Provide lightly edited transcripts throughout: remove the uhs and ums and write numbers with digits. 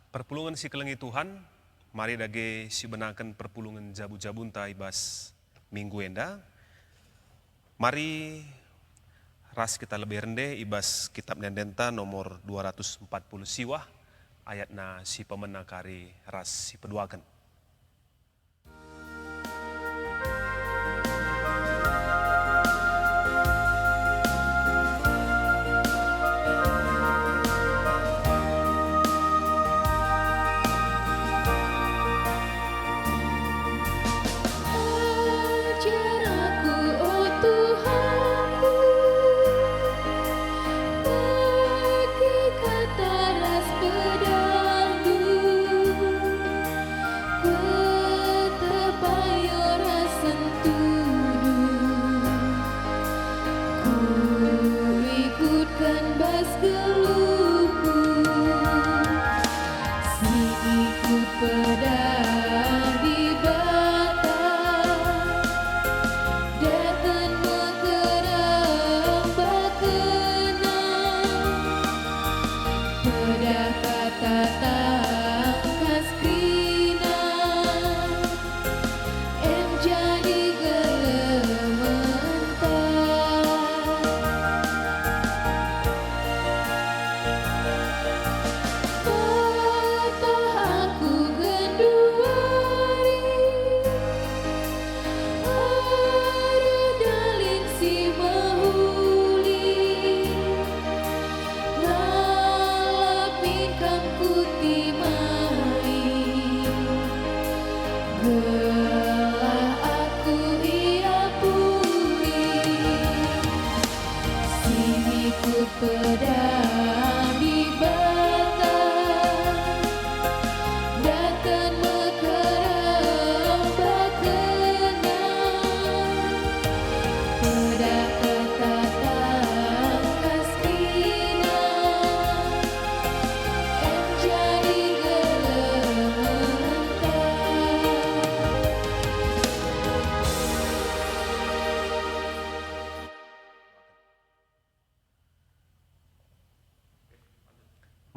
Perpulungan si kelengi Tuhan, mari dage si benakan perpulungan jabu-jabunta ibas minggu enda. Mari ras kita lebih rendah ibas kitab Nendenta nomor 240 siwah ayat na si pemena kari ras si peduakan.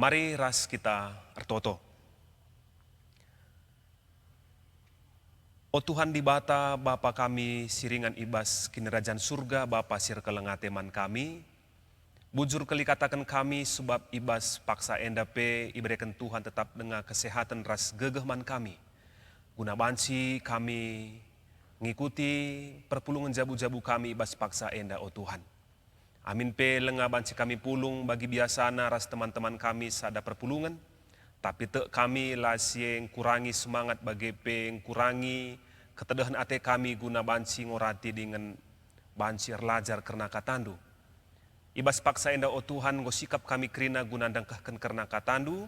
Mari ras kita ertoto. O Tuhan di bata Bapa kami siringan ibas kinerajan surga Bapa sir kelengateman kami. Bujur kali katakan kami sebab ibas paksa endape iberikan Tuhan tetap dengan kesehatan ras gegehman kami. Guna banci kami ngikuti perpulungan jabu-jabu kami ibas paksa enda o Tuhan. Amin pe lenga banci kami pulung bagi biasana ras teman-teman kami sada perpulungan. Tapi te kami lasien kurangi semangat bagi pe kurangi ketedahan ate kami guna banci ngorati dengan banci erlajar kerna katandu. Ibas paksa enda o Tuhan ngosikap kami kerina guna dangkahkan kerna katandu.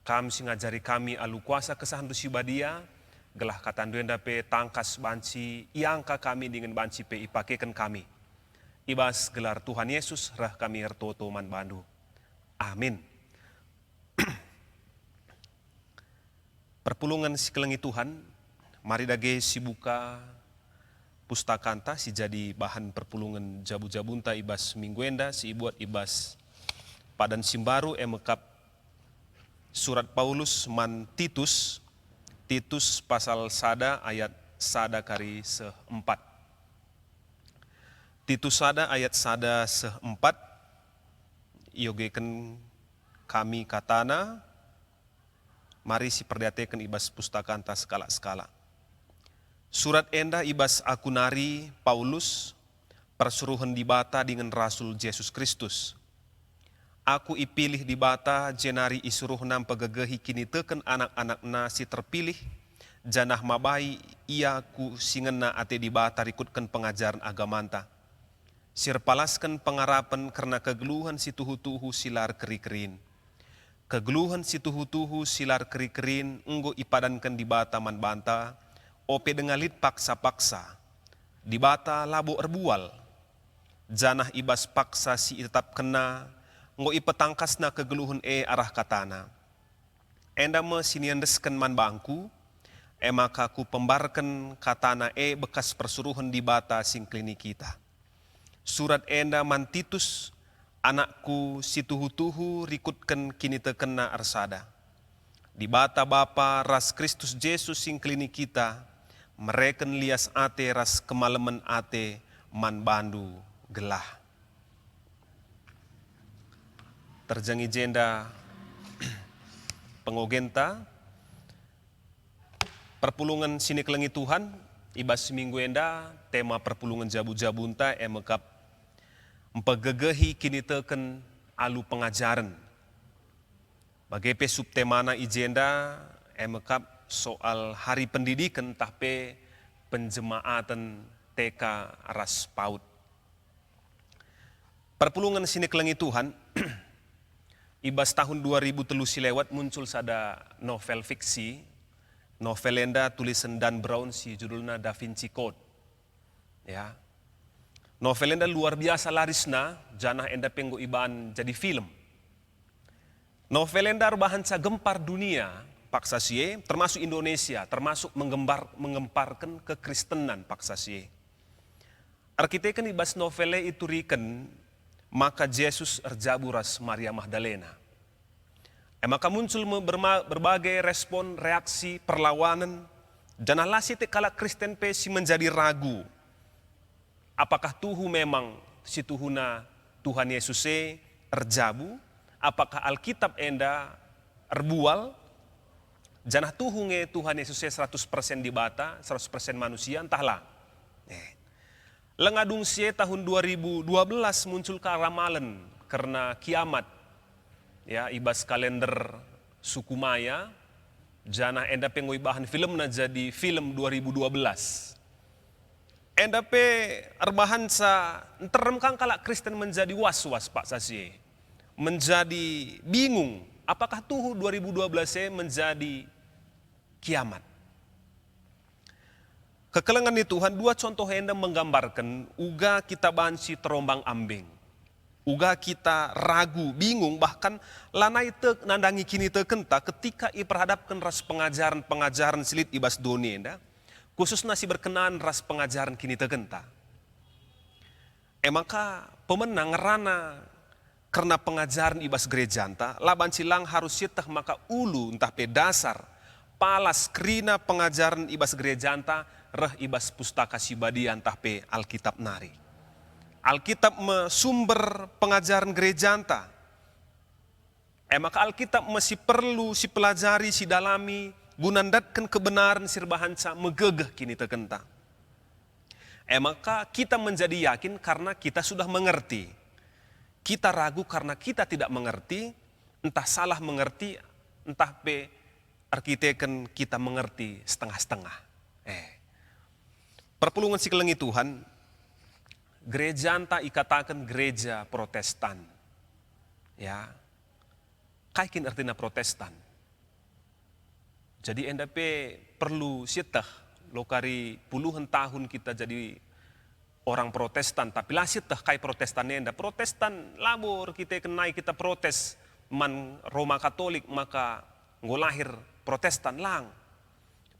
Kami singajari kami alu kuasa kesahandu sibadia. Gelah katandu enda pe tangkas banci iangka kami dengan banci pe ipakekan kami. Ibas gelar Tuhan Yesus rah kami ertoto man bandu. Amin. Perpulungan si kelengi Tuhan, mari dage si buka pustakanta si jadi bahan perpulungan jabu-jabunta ibas mingguenda si ibuat ibas padan simbaru emekap surat Paulus man Titus pasal sada ayat sada kari seempat. Titus sada ayat sada seempat, iogeken kami katana, mari si perdiatekan ibas pustakanta skala-skala. Surat enda ibas akunari Paulus, persuruhan di bata dengan Rasul Yesus Kristus. Aku ipilih di bata jenari isuruh nam pegegehi kini teken anak-anak na si terpilih, janah mabai ia ku singena ate di bata rikutkan pengajaran agamanta. Sirpalaskan pengarapan karena kegeluhan si tuhu-tuhu silar keri-kerin. Kegeluhan si tuhu-tuhu silar keri-kerin enggo ipadankan di bata man banta, ope dengalit paksa-paksa. Di bata labo erbual. Janah ibas paksa si tetap kena, enggo ipetangkasna kegeluhan arah katana. Enda me siniandeskan man bangku, maka ku pembarkan katana bekas persuruhan di bata sing klinik kita. Surat enda man Titus, anakku si tuhu-tuhu rikutkan kini tekena arsada. Di bata Bapa ras Kristus Yesus sing klinik kita, mereken lias ate ras kemalemen ate man bandu gelah. Terjangi jenda pengogenta, perpulungan sini kelengi Tuhan, ibas seminggu enda, tema perpulungan jabu-jabunta, emekap empegegehi kini teken alu pengajaran. Bagai subtemana ijenda, emekap soal hari pendidikan tapi penjemaatan TK ras PAUD. Perpulungan sini kelengi Tuhan, ibas tahun 2003 lewat muncul sada novel fiksi, novel enda tulisan Dan Brown si judulnya Da Vinci Code. Ya. Novel enda luar biasa larisna, janah enda penggo ibaan jadi film. Novel enda bahansa gempar dunia, paksa sie, termasuk Indonesia, termasuk mengemparkan kekristenan paksa sie. Arkiteken ibas novele itu riken, maka Yesus erjabu ras Maria Magdalena. Maka muncul berbagai respon, reaksi, perlawanan, dan alasi kala Kristen pesi menjadi ragu. Apakah tuhu memang si tuhuna Tuhan Yesus erjabu? Apakah Alkitab enda erbual? Janah tuhunge Tuhan Yesus 100% dibata, 100% manusia, entahlah. Lengadung sie tahun 2012 muncul karamalan karena kiamat. Ya, ibas kalender suku Maya, janah enda pengoibahan filmna jadi film 2012. Enda pe erbahan sa teremkang kala Kristen menjadi was-was Pak Sasi. Menjadi bingung, apakah tuh 2012 menjadi kiamat. Kekelengan di Tuhan, dua contoh enda menggambarkan, uga kita bansi terombang ambing. Uga kita ragu, bingung, bahkan lanai te nandangi kini te kenta ketika iperhadapkan ras pengajaran silit ibas doni enda, khusus nasi berkenaan ras pengajaran kini te kenta. Maka pemenang rana karena pengajaran ibas gereja anta, laban silang harus sitah maka ulu entah pe dasar, palas krina pengajaran ibas gereja anta, reh ibas pustaka sibadi antah pe Alkitab nari. Alkitab sumber pengajaran gereja anta. Maka Alkitab masih perlu si pelajari, si dalami, gunandatkan kebenaran sirbahansa megegeh kini tekenta. Maka kita menjadi yakin karena kita sudah mengerti. Kita ragu karena kita tidak mengerti, entah salah mengerti, entah pe arkiteken kita mengerti setengah-setengah. Perpulungan si kelengi Tuhan, gereja anta ikatakan gereja Protestan. Ya, kaikin artinya Protestan. Jadi enda pe perlu sitah lokari puluhan tahun kita jadi orang Protestan, tapi lah sitah kai Protestan enda. Protestan labor kita kenai kita protes man Roma Katolik maka ngolahir Protestan lang.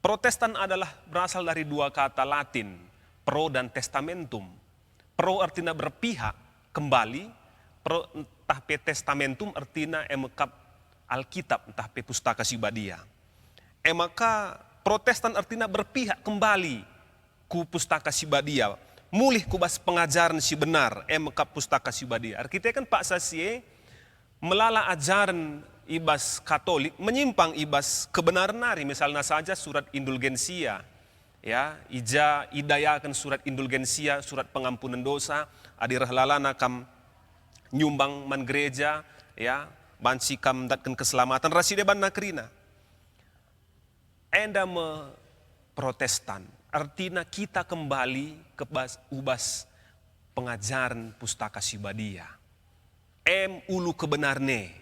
Protestan adalah berasal dari dua kata Latin, pro dan testamentum. Pro artinya berpihak kembali, pro entah pe testamentum artinya emekap Alkitab, entah pe pustaka sibadia. Maka Protestan artinya berpihak kembali ku pustaka sibadia. Mulih kubas pengajaran si benar, emekap pustaka sibadia. Kita kan Pak Sasie melala ajaran ibas Katolik menyimpang ibas kebenaran nari, misalnya saja surat indulgensia, ya idayakan surat indulgensia, surat pengampunan dosa, adirahlalana kam nyumbang man gereja, ya bansi kam datkan keselamatan rasideban nakrina. Enda me Protestan, artinya kita kembali ke ubas pengajaran pustaka sibadia. Ulu kebenarne.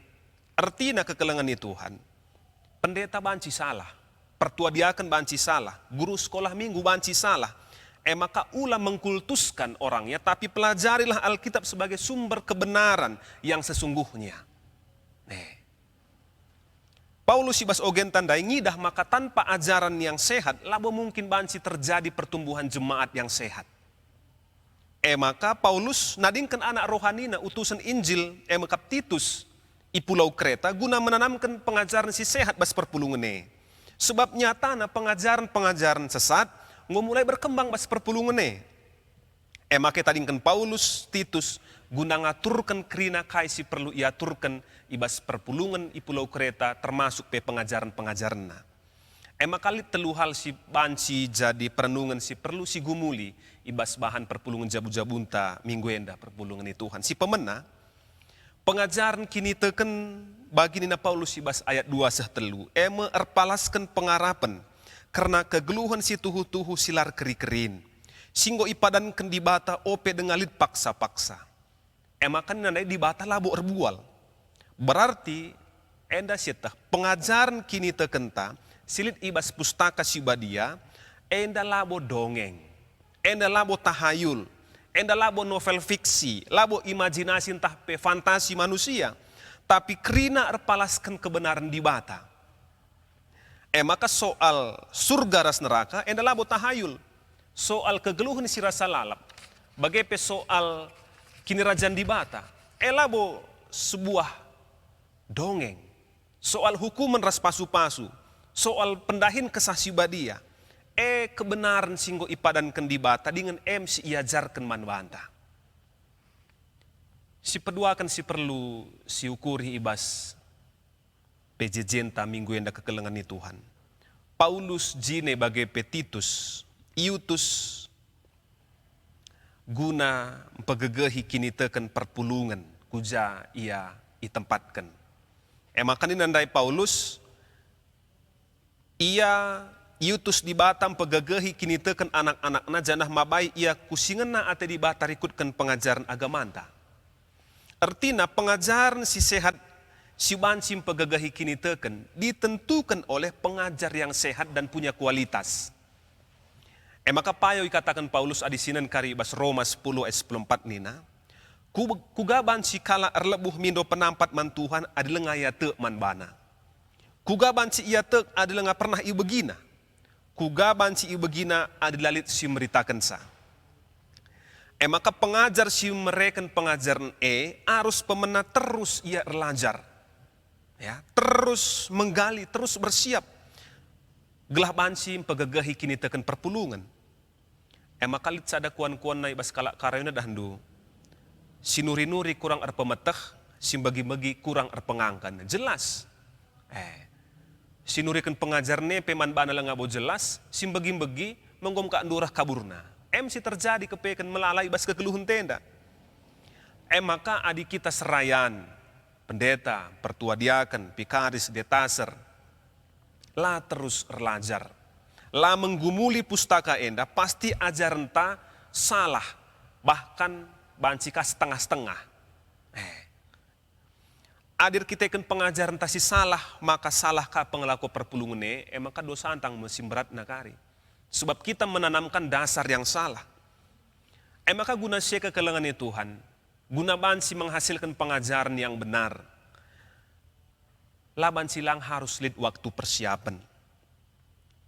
Artinya kekelengan itu Tuhan, pendeta banci salah, pertuadiakan banci salah, guru sekolah minggu banci salah. Maka ulah mengkultuskan orangnya, tapi pelajarilah Alkitab sebagai sumber kebenaran yang sesungguhnya. Paulus ibas ogen tandai ngidah, maka tanpa ajaran yang sehat, labo mungkin banci terjadi pertumbuhan jemaat yang sehat. Maka Paulus nadingkan anak rohanina utusan Injil, maka Titus, i Pulau Kreta guna menanamkan pengajaran si sehat bas perpulungan ne. Sebab nyata na pengajaran-pengajaran sesat mulai berkembang bas perpulungan ne. Make tadingkan Paulus, Titus guna ngaturkan kerina kai si perlu iaturkan ibas perpulungan i Pulau Kreta termasuk pe pengajaran-pengajaran na. Kali telu hal si banci jadi perenungan si perlu si gumuli ibas bahan perpulungan jabu-jabunta minggu enda perpulungan i Tuhan. Si pemena pengajaran kini teken bagi nina Paulus ibas ayat 2 sehtelu. Erpalaskan pengarapan karena kegeluhan si tuhu-tuhu silar keri-kerin. Singgo ipadan ken dibata ope dengalit paksa-paksa. Kan nandai dibata labo erbual. Berarti enda setah pengajaran kini tekenta silit ibas pustaka sibadia enda labo dongeng. Enda labo tahayul. Enda labo novel fiksi, labo imajinasi entah pe fantasi manusia, tapi kerina erpalaskan kebenaran di bata. Maka soal surga ras neraka, enda labo tahayul. Soal kegeluhan si rasa lalap, bagaimana soal kini rajaan di bata, labo sebuah dongeng. Soal hukuman ras pasu-pasu, soal pendahin kesah sibadia, kebenaran singgo ipadan kendibata dengan si iajarkan manwanta. Si peduakan si perlu si ukuri ibas pejejenta minggu yang kekelengan ni Tuhan. Paulus jine bagai Titus, iutus guna pegegehi kini teken perpulungan kuja ia itempatkan. Makan nandai Paulus ia iutus di Batam pegegehi kini teken anak-anakna janah mabai ia kusingena ate di Batar ikutkan pengajaran agamanta. Artinya pengajaran si sehat si bancim pegegehi kini teken ditentukan oleh pengajar yang sehat dan punya kualitas. Maka payo ikatakan Paulus adisinan kari bas Roma 10 ayat 14 nina. Kugaban si kala erlebuh mindo penampat man Tuhan adalah ngaya te man bana. Kugaban si ia te adalah pernah ibegina. Kugaban si ibegina adilalit si meritakan sa. Maka pengajar si mereken pengajaran harus pemena terus ia erlajar. Ya, terus menggali, terus bersiap. Gelah bansi pegegahi kini teken perpulungan. Maka lit sada kuan-kuan na ibas kalak karayuna dahandu. Si nuri-nuri kurang erpemeteh, si bagi-bagi kurang erpengangkan. Jelas. Sinurikan pengajarnya peman bana lang abo jelas, simbagi-bagi menggom ka andurah kaburna. Si terjadi kepekan melalai bas kegeluhan tenda. Maka adik kita serayan, pendeta, pertua diaken, pikaris, detaser, lah terus erlajar. Lah menggumuli pustaka enda, pasti ajaran ta salah, bahkan bancika setengah-setengah. Adir kita ikan pengajaran tasi salah, maka salah ka pengelaku perpulungan maka dosa antang mesim berat nakari. Sebab kita menanamkan dasar yang salah. Maka guna syeka kelengan Tuhan, guna bansi menghasilkan pengajaran yang benar. Laban silang harus lid waktu persiapan.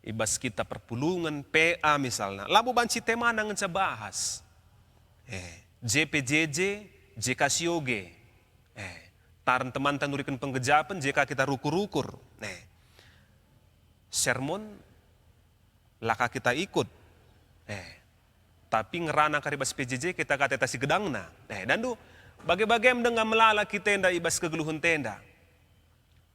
Ibas kita perpulungan, PA misalnya, labu bansi tema nangan sa bahas. JPJJ, JKCOG. Taran teman tanurikan penggejapan jika kita rukur-rukur. Sermon laka kita ikut. Tapi ngerana karibas PJJ kita kata si gedangna. Dan du bagai-bagai mendengar melala kita tenda ibas kegeluhan tenda.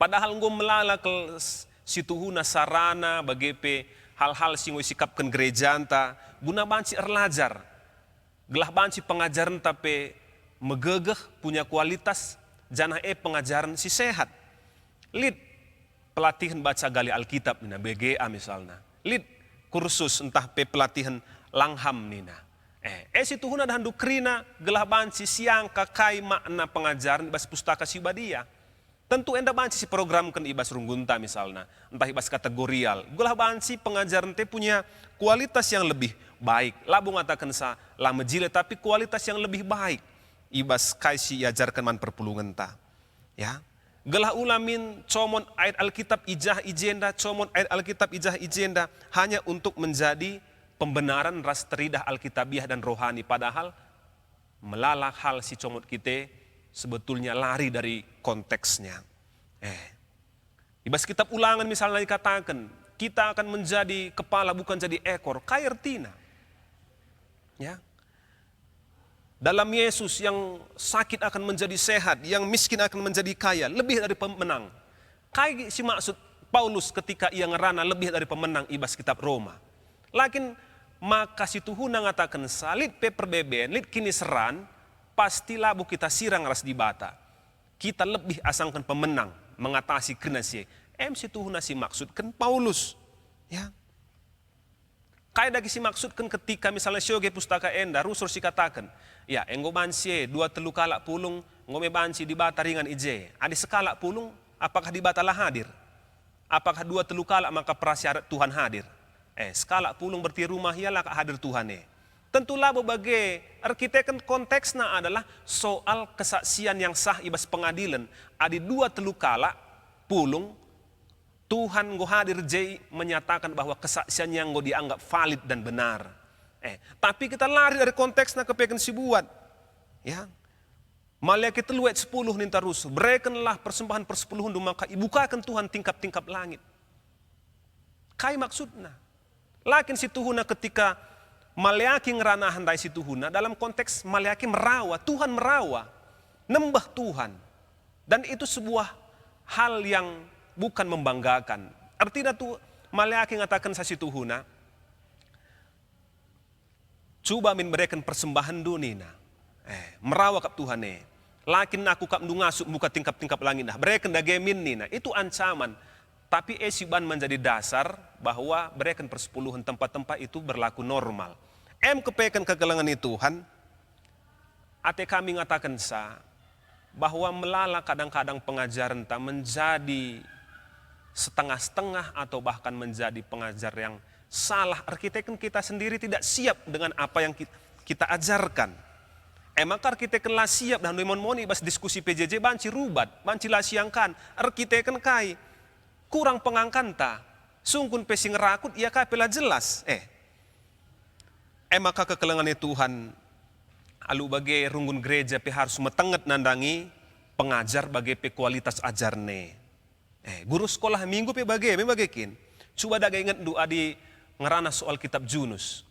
Padahal ngom melala ke situhuna sarana bagai hal-hal sing sikapkan gereja anta guna banci erlajar. Gelah banci pengajaran tapi megegeh punya kualitas janah pengajaran si sehat. Lid pelatihan baca gali Alkitab nina BGA misalnya. Lid kursus entah pelatihan langham nina. Si tuhuna dan dukrina gelah banci siang kakai makna pengajaran ibas pustaka sibadia. Tentu enda banci si program kan ibas runggunta misalnya. Entah ibas kategorial. Gelah banci pengajaran te punya kualitas yang lebih baik. Labu ngatakan sa lama jile tapi kualitas yang lebih baik. Ibas kaisi iajarkan man perpulungan ta. Ya. Gelah ulamin comon ayat Alkitab ijah ijenda, comon ayat Alkitab ijah ijenda hanya untuk menjadi pembenaran ras teridah Alkitabiah dan rohani. Padahal melalak hal si comot kita sebetulnya lari dari konteksnya. Ibas kitab Ulangan misalnya dikatakan, kita akan menjadi kepala bukan jadi ekor. Kai artinya. Ya. Dalam Yesus yang sakit akan menjadi sehat, yang miskin akan menjadi kaya, lebih dari pemenang. Kai si maksud Paulus ketika ia ngerana lebih dari pemenang ibas kitab Roma. Lakin maka si Tuhan ngatakan salit pe perbeben, lit kini seran, pasti labu kita sirang ras di bata. Kita lebih asangkan pemenang mengatasi krenasi. Si Tuhan si maksudkan Paulus. Ya. Kayak dagi si maksudkan ketika misalnya syoge pustaka enda, rusur si katakan, ya enggo bansi 2-3 kala pulung, ngome bansi di bata ringan ije. Adi sekala pulung, apakah di bata lah hadir? Apakah 2-3 kala maka prasyarat Tuhan hadir? Sekala pulung berarti rumah ialah hadir Tuhan. Tentulah berbagai arkitekkan konteksnya adalah soal kesaksian yang sah ibas pengadilan. Adi 2-3 kala pulung, Tuhan ngo hadir jai menyatakan bahwa kesaksian yang ngo dianggap valid dan benar. Tapi kita lari dari konteksnya kepengen si buat. Ya. Malaikat 10 nih terus. Berikanlah persembahan persepuluhan maka ibukakan Tuhan tingkap-tingkap langit. Kai maksudnya. Lakin si Tuhan ketika malaikat ngerana handai si Tuhan dalam konteks malaikat merawa, Tuhan merawa, nembah Tuhan. Dan itu sebuah hal yang bukan membanggakan. Artinya tuh malaikat ngatakan sa si Tuhan, coba memberikan persembahan dunina. Merawa kap Tuhan Lakin aku kap ngasuk buka tingkap-tingkap langit dah. Berikan dagemin nina. Itu ancaman. Tapi esiban menjadi dasar bahwa berikan persepuluhan tempat-tempat itu berlaku normal. Kepekan kegelangan itu Tuhan. Ate kami ngatakan sa bahwa melala kadang-kadang pengajaran tak menjadi setengah-setengah atau bahkan menjadi pengajar yang salah. Arkitektur kita sendiri tidak siap dengan apa yang kita ajarkan. Maka arkitektur lah siap dan moni bas diskusi PJJ banci rubat, banci lah siangkan. Arkitektur kai kurang pengangkan ta. Sungkun pesing rakut ia kai pela jelas. Maka kekelengan Tuhan alu bagai runggun gereja pe harus metenget nandangi pengajar bagai pe kualitas ajarne. Guru sekolah minggu pe bagaikin. Coba daga ingat doa di ngerana soal kitab Junus.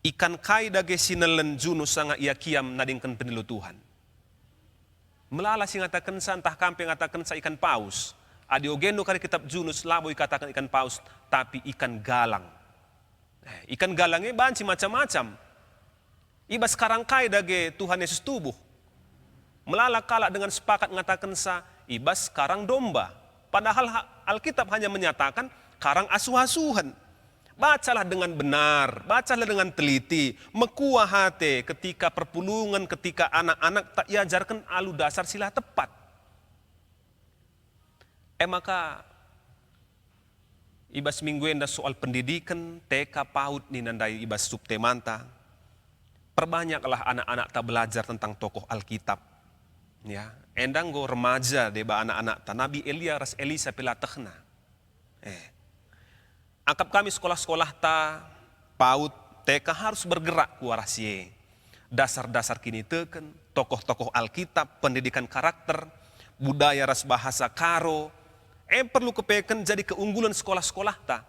Ikan kai dage sinelen Junus sangat ia kiam nadingkan penilu Tuhan. Melala sing ngatakan santah kampe ngatakan sa ikan paus. Adiogendo kali kitab Junus labo ikatakan ikan paus tapi ikan galang. Ikan galangnya banci macam-macam. Iba sekarang kai dage Tuhan Yesus tubuh. Melala kala dengan sepakat ngatakan sa ibas sekarang domba. Padahal Alkitab hanya menyatakan karang asuh-asuhan. Bacalah dengan benar, bacalah dengan teliti, mekuah hati ketika perpulungan, ketika anak-anak tak iajarkan alu dasar sila tepat. Maka ibas minggu enda soal pendidikan, TK PAUD ni nandai ibas subtemanta. Perbanyaklah anak-anak tak belajar tentang tokoh Alkitab. Ya, endang go remaja deba anak-anak ta Nabi Elia ras Elisa pelatahna. Angkap kami sekolah-sekolah ta PAUD TK harus bergerak ku arah sie. Dasar-dasar kini teken, tokoh-tokoh Alkitab, pendidikan karakter, budaya ras bahasa karo. Perlu kepeken jadi keunggulan sekolah-sekolah ta.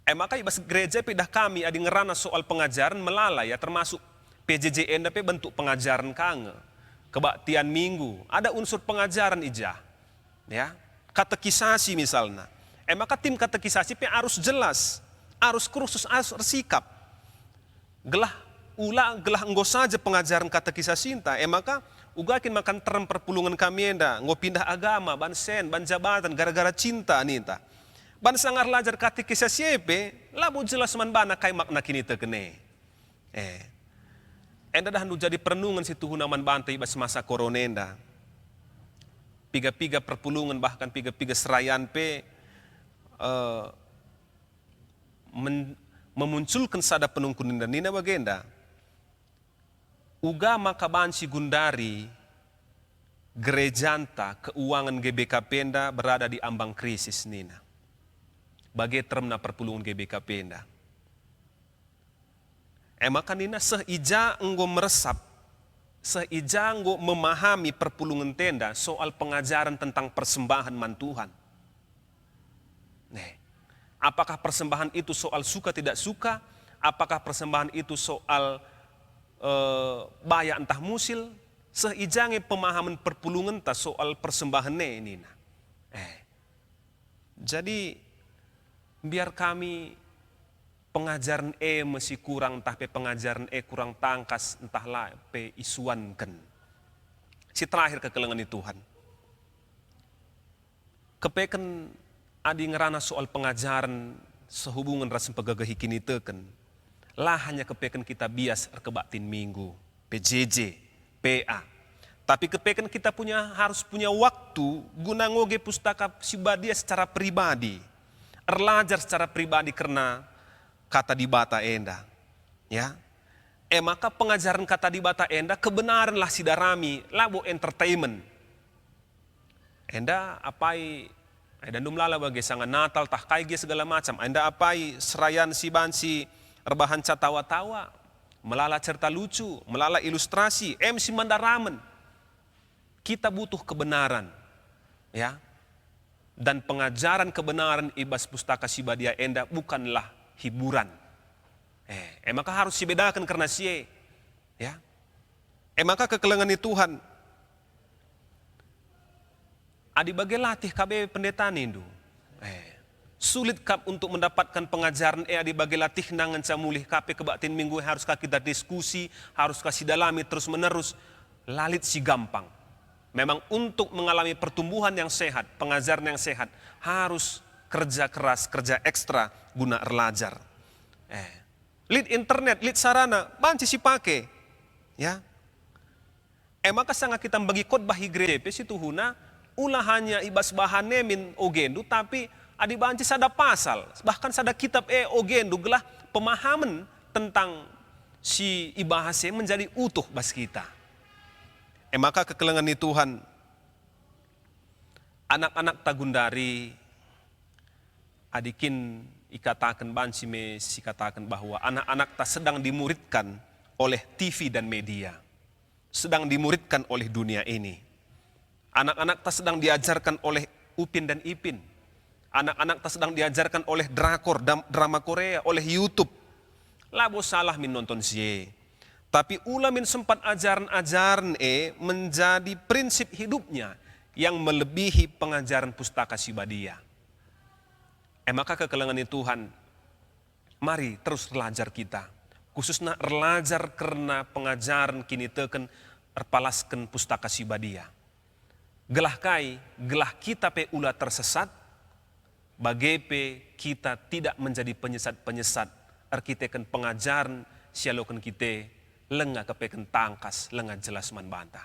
Maka ibas gereja pindah kami adi ngerana soal pengajaran melala ya termasuk PJJ NDP bentuk pengajaran kange. Kebaktian minggu, ada unsur pengajaran ijah. Ya, katekisasi misalnya. Maka tim katekisasi harus jelas, harus kursus, harus bersikap. Gelah enggo saja pengajaran katekisasi cinta. Maka ugakin makan terem perpulungan kami enda, ngo pindah agama, bansen, ban jabatan gara-gara cinta nita. Ban sangar lajar katekisasi labu jelas man bana kai makna kini tekene. Enda dah jadi perenungan si Tuhan aman bantai bas masa koronenda. Piga-piga perpulungan bahkan piga-piga serayan memunculkan sada penungkun dan nina bagenda. Uga maka bansi gundari gerejanta keuangan GBK Penda berada di ambang krisis nina. Bagai termna perpulungan GBK Penda. Maka nina seija enggo meresap seijanggo memahami perpulungan tenda soal pengajaran tentang persembahan man Tuhan. Apakah persembahan itu soal suka tidak suka? Apakah persembahan itu soal baya entah musil? Seijange pemahaman perpulungan ta soal persembahan ini. Jadi biar kami pengajaran masih kurang, entah pe pengajaran kurang tangkas, entahlah pe isuankan. Si terakhir kekelengan Tuhan. Kepeken adi ngerana soal pengajaran sehubungan rasa pegagahi kini teken. Lah hanya kepeken kita bias erkebatin minggu, PJJ, PA. Tapi kepeken kita harus punya waktu guna ngoge pustaka sibadia secara pribadi. Erlajar secara pribadi karena kata di bata enda. Ya. Maka pengajaran kata di bata enda kebenaranlah sidarami labo entertainment. Enda apai dan dumlala bagi sangat Natal tah kaigi segala macam. Anda apai serayan si bansi erbahan tawa-tawa, melala cerita lucu, melala ilustrasi, MC mandaramen. Kita butuh kebenaran, ya. Dan pengajaran kebenaran ibas pustaka sibadia enda bukanlah hiburan. Maka harus dibedakan karena sie, ya. Maka kekelengan Tuhan. Adi bagai latih KB pendeta nindu. Sulit kap untuk mendapatkan pengajaran adi bagai latih nangan camulih KP kebatin minggu haruskah kita diskusi, haruskah si dalami terus menerus. Lalit si gampang. Memang untuk mengalami pertumbuhan yang sehat, pengajaran yang sehat, harus kerja keras, kerja ekstra guna erlajar. Lead internet, lead sarana, banci si pake. Ya. Maka sangat kita bagi khotbah gereja situ huna ulah hanya ibas bahane min ogendu tapi adi banci sada pasal bahkan sada kitab ogendu gelah pemahaman tentang si ibahase menjadi utuh bas kita. Maka kekelengan Tuhan anak-anak tagundari adikin ikatakan banci me sikatakan bahwa anak-anak tak sedang dimuridkan oleh TV dan media, sedang dimuridkan oleh dunia ini. Anak-anak tak sedang diajarkan oleh Upin dan Ipin. Anak-anak tak sedang diajarkan oleh drakor, drama Korea, oleh YouTube. Labo salah min nonton sie. Tapi ulamin sempat ajaran-ajaran menjadi prinsip hidupnya yang melebihi pengajaran pustaka sibadia. Maka kekelengan Tuhan, mari terus belajar kita. Khususnya belajar karena pengajaran kini teken erpalaskan pustaka sibadia. Gelah kita pe ulah tersesat, bagepe kita tidak menjadi penyesat-penyesat, arkiteken pengajaran sialokan kita, lengah kepeken tangkas, lengah jelas man bantah.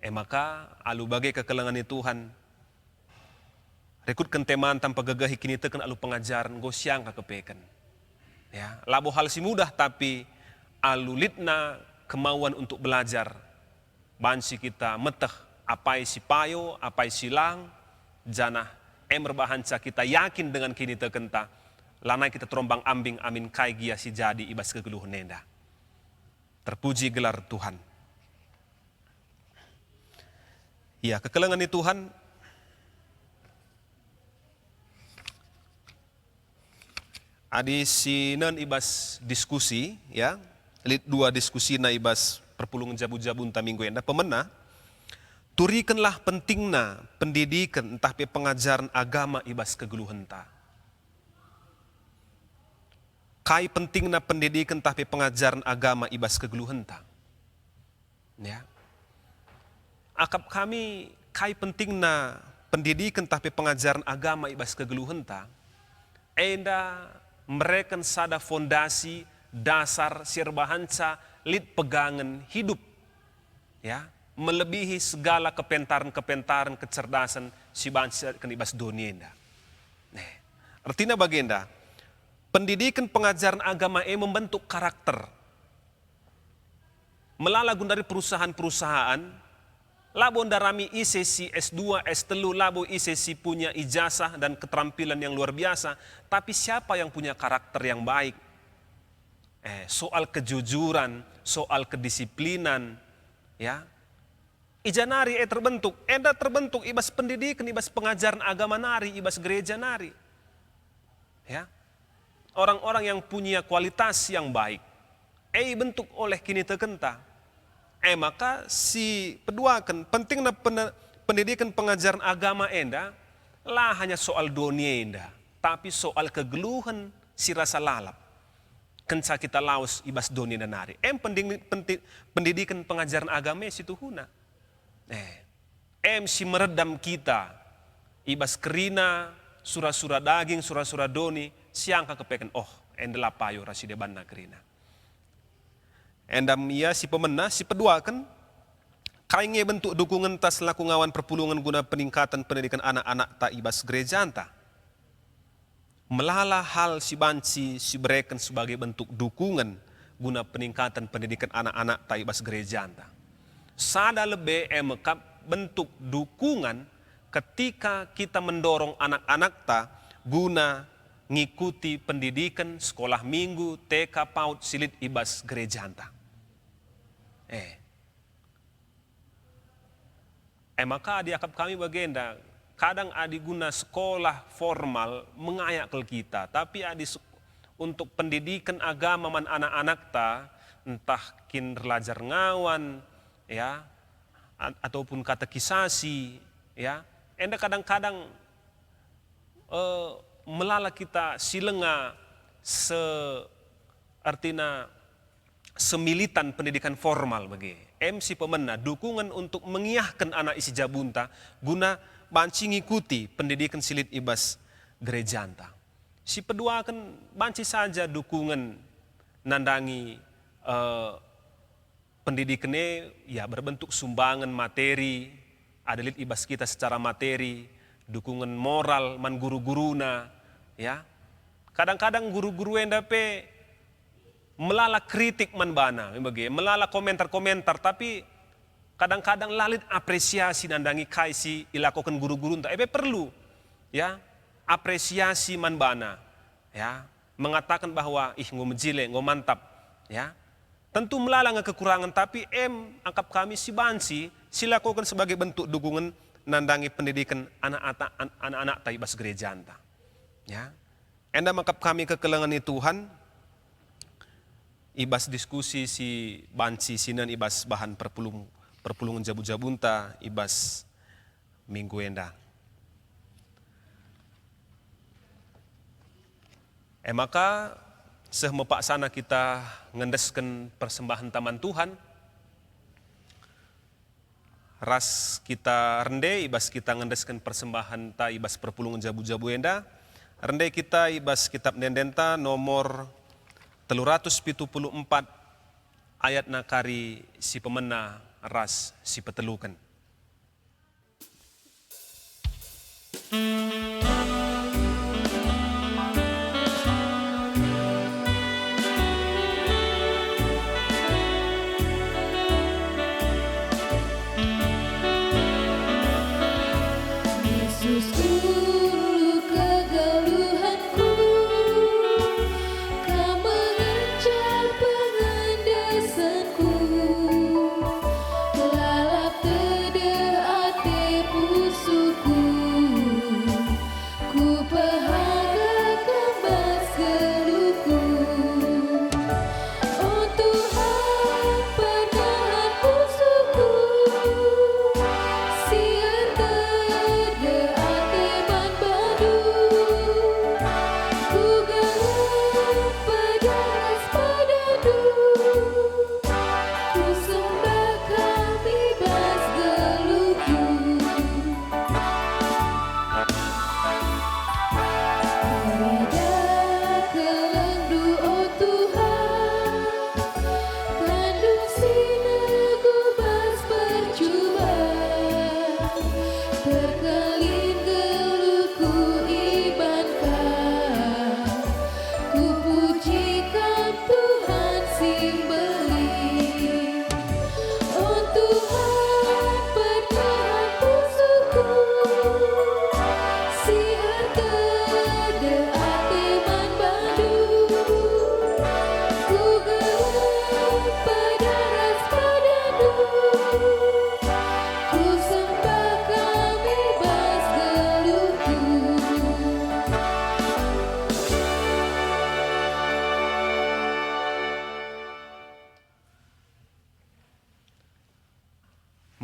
Maka alu bagai kekelengan Tuhan, rekutkan teman tanpa gagahi kini teken alu pengajaran gosyang kepeken. Ya, labo hal si mudah tapi alu litna kemauan untuk belajar, bansi kita meteh, apai si payo, apai silang, janah bahanca kita yakin dengan kini tekenta, lanai kita terombang ambing amin kai gia si jadi ibas kegeluh nenda. Terpuji gelar Tuhan. Ya, kekelengan Tuhan, adi si nen ibas diskusi, ya, lid dua diskusi na ibas perpulungan jabu-jabun ta minggu enda pemenah. Turikanlah pentingna pendidikan entah pe pengajaran agama ibas kegeluhenta. Kai pentingna pendidikan entah pe pengajaran agama ibas kegeluhenta. Ya. Akap kami kai pentingna pendidikan entah pe pengajaran agama ibas kegeluhenta. Enda mereka sada fondasi dasar sirbahanca lid pegangan hidup. Ya. Melebihi segala kepentaran-kepentaran kecerdasan si bangsa kenibas dunia. Artinya bagenda, pendidikan pengajaran agama membentuk karakter. Melalagun dari perusahaan-perusahaan, labo darami ICC S2, S3, labo ICC punya ijazah dan keterampilan yang luar biasa, tapi siapa yang punya karakter yang baik? Soal kejujuran, soal kedisiplinan, Ya, ija nari terbentuk, enda terbentuk ibas pendidikan, ibas pengajaran agama nari, ibas gereja nari. Ya, orang-orang yang punya kualitas yang baik, bentuk oleh kini tekenta. Maka si peduakan pentingnya pendidikan pengajaran agama enda lah hanya soal dunia enda, tapi soal kegeluhan si rasa lalap. Kenca kita laus ibas dunia dan nari. Pendidikan pengajaran agama situ huna. Si meredam kita ibas kerina surah-surah daging, surah-surah doni, siangka kepeken endela payo rasi deban na kerina. Endam ia si pemena, si peduakan, kainge bentuk dukungan tas laku ngawan perpulungan guna peningkatan pendidikan anak-anak ta ibas gereja anta. Melala hal si banci si bereken sebagai bentuk dukungan guna peningkatan pendidikan anak-anak ta ibas gereja anta. Sada lebih emekap bentuk dukungan ketika kita mendorong anak-anak ta guna ngikuti pendidikan sekolah minggu, TK, PAUD, silit ibas gereja anta. Maka diakap kami bagenda, kadang adi guna sekolah formal mengayak ke kita, tapi adi untuk pendidikan agama man anak-anak ta, entah kin belajar ngawan, ya, ataupun katekisasi, ya, enda kadang-kadang melala kita silenga artina semilitan pendidikan formal bagi. MC pemena dukungan untuk mengiahkan anak isi jabunta guna banci ngikuti pendidikan silit ibas gereja anta. Si pedua akan banci saja dukungan nandangi pendidikannya ya berbentuk sumbangan materi, adalit ibas kita secara materi, dukungan moral man guru-guruna, ya. Kadang-kadang guru-guru yang dapat melala kritik man bana, melala komentar-komentar, tapi kadang-kadang lalit apresiasi nandangi kaisi ilakukan guru-guru entah perlu, ya, apresiasi man bana, ya, mengatakan bahwa ngomejile, mantap, ya. Tentu melala kekurangan, tapi angkap kami si bansi silakukan sebagai bentuk dukungan nandangi pendidikan anak-anak taibas gereja anta, ya. Enda mangkap kami kekelengan Tuhan. Ibas diskusi si banci sinan ibas bahan perpulungan jabu-jabunta ibas minggu enda. Maka sehmepak sana kita ngendeskan persembahan taman Tuhan. Ras kita rende ibas kita ngendeskan persembahan ta ibas perpulungan jabu-jabu enda. Rende kita ibas kitab Dendenta nomor 374 ayat nakari si pemena ras si petelukan.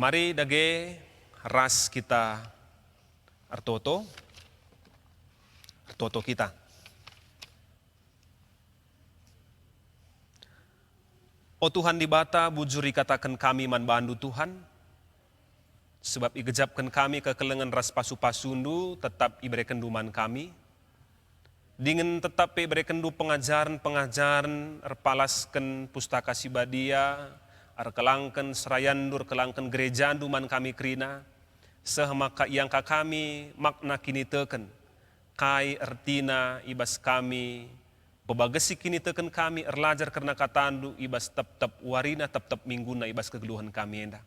Mari dage ras kita artoto kita. O Tuhan di bata bujuri katakan kami man bandu Tuhan, sebab igejapkan kami ke kelengan ras pasu-pasundu tetap iberikan duman kami, dingin tetap iberikan du pengajaran erpalaskan pustaka sibadia, kelangkan serayandur kelangkan gereja duman kami krina, sehmaka yang kami makna kini teken, kai ertina ibas kami, pebagesi kini teken kami erlajar karena katandu ibas tep-tep warina tep-tep mingguna ibas kegeluhan kami enda.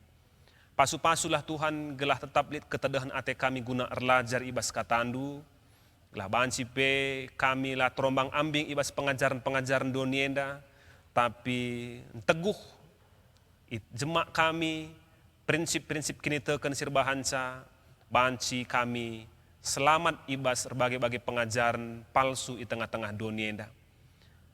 Pasu-pasulah Tuhan gelah tetap lit ketedahan ate kami guna erlajar ibas katandu, gelah banci pe kami lah terombang ambing ibas pengajaran-pengajaran donienda, tapi teguh jemak kami prinsip-prinsip kini teken sirbahansa, banci kami selamat ibas berbagai-bagai pengajaran palsu di tengah-tengah donienda.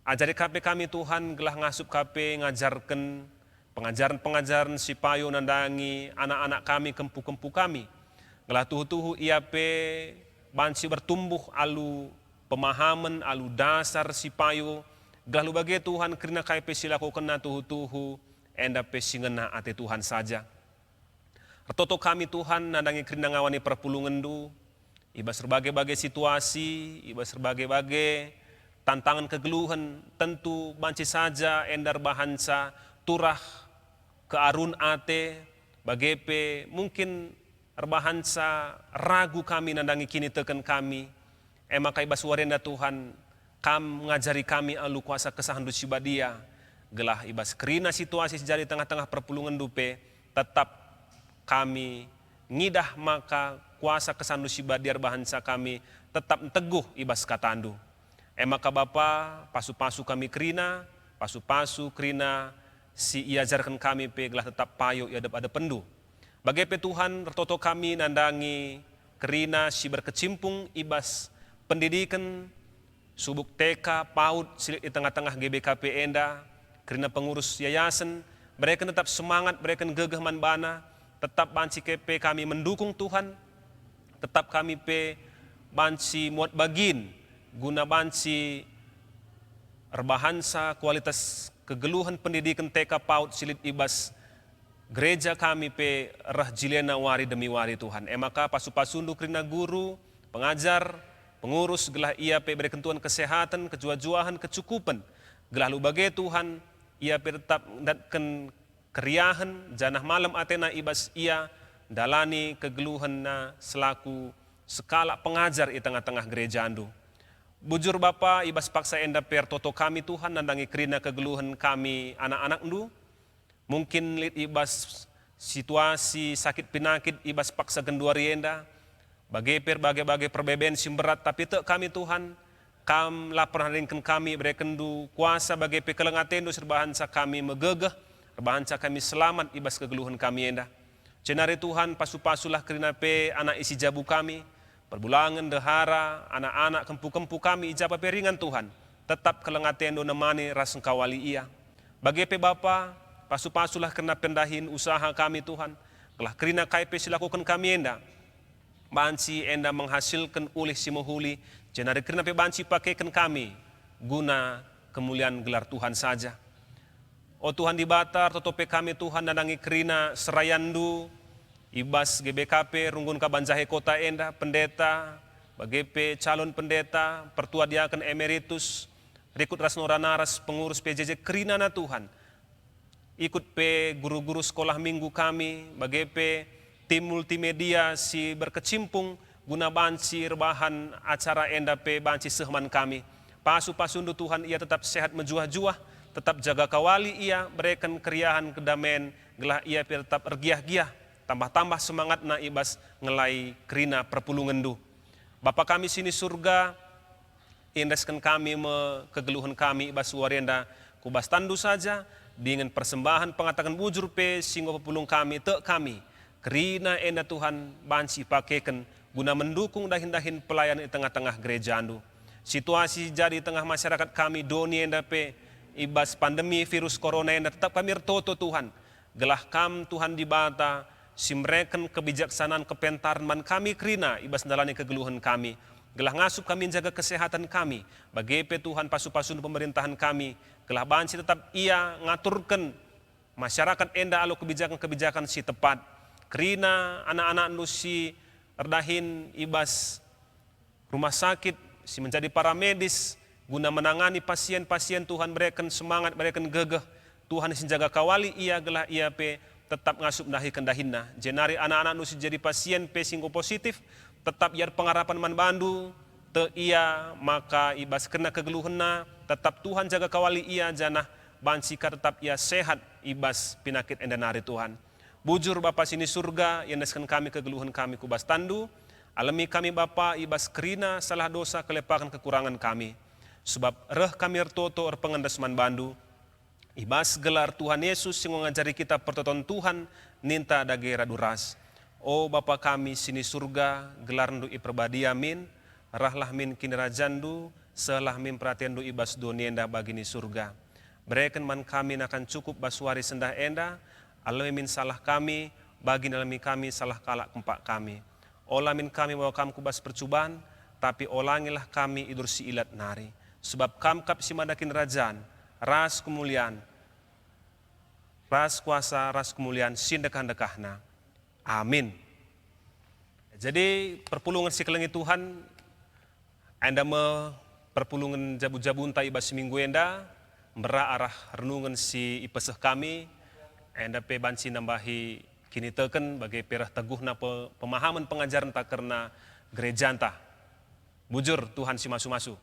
Ajari KP kami Tuhan gelah ngasup KP ngajarkan pengajaran-pengajaran si payo nandangi anak-anak kami, kempu-kempu kami. Gelah tuhu-tuhu ia pe bansi bertumbuh alu pemahaman, alu dasar si payo. Gelah lu bagai Tuhan kerana KP silaku kena tuhu-tuhu enda pe singena ate Tuhan saja. Retoto kami Tuhan nandangi kerana ngawani perpulungan du, ibas berbagai-bagai situasi, ibas berbagai-bagai tantangan kegeluhan, tentu banci saja endar bahansa turah ke arun ate bagepe mungkin erbahansa ragu kami nandangi kini teken kami maka ibas warenda Tuhan kam ngajari kami alu kuasa kesahan dusibadia gelah ibas kerina situasi sejadi tengah-tengah perpulungan dupe tetap kami ngidah maka kuasa kesahan dusibadia erbahansa kami tetap teguh ibas katandu. Maka Bapa pasu-pasu kami krina, pasu-pasu krina si iajarkan kami pe gelah tetap payo ada pendu. Bagai pe Tuhan retoto kami nandangi krina si berkecimpung ibas pendidikan subuk TK, PAUD silik di tengah-tengah GBKP enda, krina pengurus yayasan, mereka tetap semangat, mereka gegeh manbana, tetap banci kepe kami mendukung Tuhan, tetap kami pe banci muat bagin guna banci erbahansa kualitas kegeluhan pendidikan TK PAUD silit ibas gereja kami pe rah jilena wari demi wari Tuhan. Maka pasu-pasundu krina guru, pengajar, pengurus gelah ia pe beri kentuan kesehatan, kejua-juahan, kecukupan. Gelah lu bagai Tuhan, ia pe tetap datkan keriahan, janah malam atena ibas ia dalani kegeluhan na selaku skala pengajar di tengah-tengah gereja andu. Bujur Bapa ibas paksa enda per toto kami Tuhan nandangi kerina kegeluhan kami anak-anak ndu. Mungkin lit ibas situasi sakit penakit ibas paksa genduari enda. Bagai perbeben simberat tapi te kami Tuhan kam lapar haringkan kami berikan du kuasa bagai pekelengaten du serbahansa kami megegeh, serbahansa kami selamat ibas kegeluhan kami enda. Cenari Tuhan pasu-pasulah kerina pe anak isi jabu kami. Perbulangan dehara, anak-anak kempu-kempu kami ijabah peringan Tuhan. Tetap kelengaten do nemani raseng kawali ia. Bagepe Bapa, pasu-pasulah kena pendahin usaha kami Tuhan. Kelah kerina kaipe silakukan kami enda. Banci enda menghasilkan ulih simuhuli. Jenari kerina pe banci pakaikan kami. Guna kemuliaan gelar Tuhan saja. O Tuhan di batar, totope kami Tuhan nandangi kerina serayandu. Ibas GBKP, Runggun Kabanjahe Kota Enda, pendeta, BGP, calon pendeta, pertua diaken emeritus, Rikut Rasnoranaras, pengurus PJJ, kerinana Tuhan. Ikut pe guru-guru sekolah minggu kami, BGP, tim multimedia si berkecimpung, guna banci rebahan acara Enda pe banci sehman kami. Pasu-pasundu Tuhan ia tetap sehat menjuah-juah, tetap jaga kawali ia, berikan keriahan kedamaian, gelah ia tetap ergiah-giah. Tambah-tambah semangat na ibas ngelai kerina perpulungan du. Bapa kami sini surga, indeskan kami kegeluhan kami ibas warienda kubas tandu saja, dengan persembahan pengatakan bujur pe singgo pepulung kami, te kami. Kerina enda Tuhan banci pakaikan guna mendukung dahin-dahin pelayan di tengah-tengah gereja andu. Situasi jadi tengah masyarakat kami doni enda pe ibas pandemi virus corona enda tetap kami retoto Tuhan. Gelah kam Tuhan di bata, si mereken kebijaksanaan kepentaran man kami kerina ibas dalani kegeluhan kami. Gelah ngasup kami jaga kesehatan kami. Bagepe Tuhan pasu-pasun pemerintahan kami. Gelah bansi tetap ia ngaturkan masyarakat enda alo kebijakan-kebijakan si tepat. Kerina anak-anak nu si erdahin ibas rumah sakit, si menjadi para medis, guna menangani pasien-pasien Tuhan berikan semangat, berikan gegeh. Tuhan sin jaga kawali ia gelah ia pe tetap ngasup nahi kendahinna. Jenari anak-anak nu si jadi pasien pe singgo positif, tetap iar pengarapan man bandu, te ia maka ibas kena kegeluhena, tetap Tuhan jaga kawali ia janah bansika tetap ia sehat ibas pinakit endanari Tuhan. Bujur Bapa sini surga, yang neskan kami kegeluhan kami kubas tandu, alami kami Bapa ibas kerina salah dosa kelepakan kekurangan kami. Sebab reh kami ertoto erpengendas man bandu, ibas gelar Tuhan Yesus yang mengajari kita pertoton Tuhan ninta dage raduras. O Bapa kami sini surga, gelar ndu iperbadi amin, rahlah min kini rajandu, selah min perhatian du ibas donienda bagini surga. Berikan man kami akan cukup baswari sendah enda, alami min salah kami, bagi alami kami salah kalak kempak kami. Olah min kami bawa kami kubas percubaan, tapi olangilah kami idur si ilat nari. Sebab kamkap si madakin rajan, ras kemuliaan, ras kuasa, ras kemuliaan, sindekan-dekahna. Amin. Jadi perpulungan si kelengi Tuhan, anda perpulungan jabu-jabun ta ibas seminggu enda, mbera arah renungan si ipeseh kami, anda pe bansi nambahi kini teken bagi perah teguhna pemahaman pengajaran tak karena gereja entah. Bujur Tuhan si masu-masu.